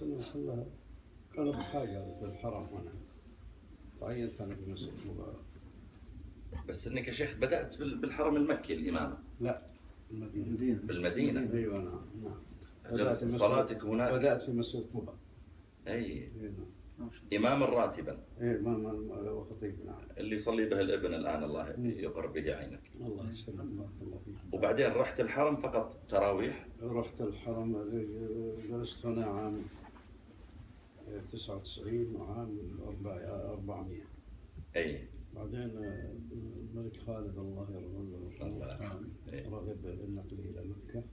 وسلم كلها كانوا بحاجة في الحرم هنا، تعينت أنا في مسجد مبارك. بس انك يا شيخ بدأت بالحرم المكي الإمامة. لا، المدينة. بالمدينة. أيوة نعم نعم. جلس صلاتك هناك. بدأت في مسجد قباء. أي. نعم. إماما راتبا. إيه إمام وخطيب نعم. اللي يصلي به الابن الآن، الله يقر به عينك. الله يسلمك الله فيك. وبعدين رحت الحرم فقط تراويح؟ رحت الحرم، جلست هنا عام 99 وعام 400. أي. بعدين الملك خالد الله يرحمه رغب بالنقل إلى مكة،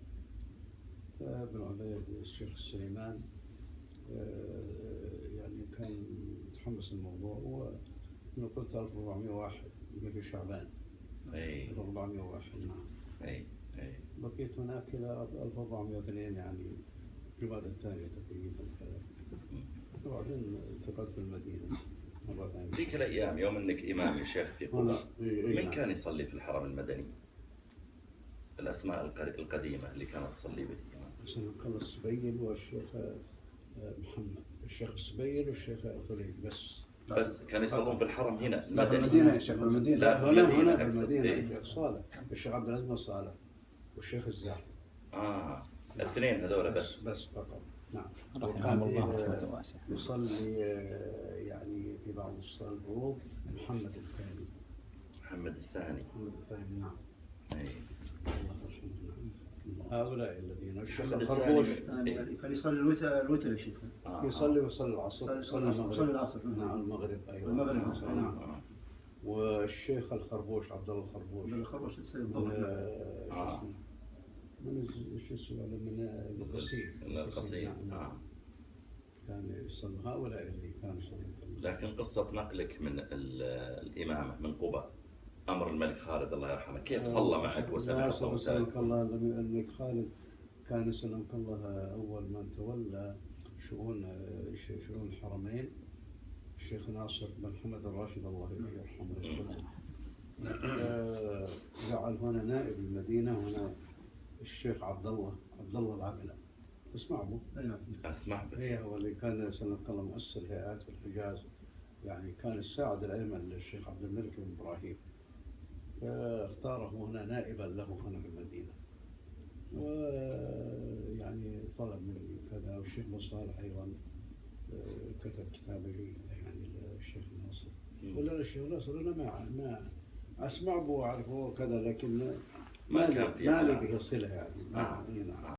فابن عبيد الشيخ السليمان يعني كان متحمس الموضوع، وأنا قلت 1401 في شعبان. أي. 1401 نعم. أي. بقيت هناك إلى 1402 يعني جمادى الثانية تقريبا كذا، وبعدين انتقلت المدينة مرة ثانية. ذيك الأيام يوم أنك إمام يا شيخ في قباء، من كان يصلي في الحرم المدني؟ الأسماء القديمة اللي كانت تصلي به. كان السبيل والشيخ محمد، الشيخ السبيل والشيخ خليل بس كانوا يصلون في الحرم هنا لا في المدينة يا شيخ، في المدينة. لا في المدينة المدينة. الشيخ صالح، الشيخ عبد العزيز صالح والشيخ الزاهد. الاثنين هذول بس فقط نعم. رحمه الله رحمة واسعة. يصلي يعني في بعض الصلاة الغروب محمد الثاني. محمد الثاني نعم. أي. الله يرحمه. هؤلاء الذين الشيخ الخربوش كان يصلي الوتر يا شيخ. يصلي ويصلي العصر، يصلي العصر. نعم المغرب. أيوة المغرب نعم. والشيخ الخربوش عبد الله الخربوش يصلي الظهر. من شو اسمه من القصير. نعم. كان يصلي هؤلاء اللي كانوا يصلون. لكن قصة نقلك من الإمامة من قباء، أمر الملك خالد الله يرحمه، كيف صلى معك وسمع صوتك؟ سلمك الله. الملك خالد كان سلمك الله أول من تولى شؤون الحرمين الشيخ ناصر بن حمد الراشد الله يرحمه، جعل هنا نائب المدينة، هنا الشيخ عبد الله العقلة. تسمع به؟ أسمع به. هي هو اللي كان سلمك الله مؤسس الهيئات في الحجاز، يعني كان الساعد الأيمن للشيخ عبد الملك بن إبراهيم، فاختاره هنا نائبا له هنا في المدينة. ويعني طلب مني كذا، والشيخ بن صالح أيضا كتب كتابه لي يعني للشيخ ناصر. قلنا للشيخ ناصر أنا ما أسمع به وأعرفه كذا، لكن ما كان في ما لي به صلة يعني.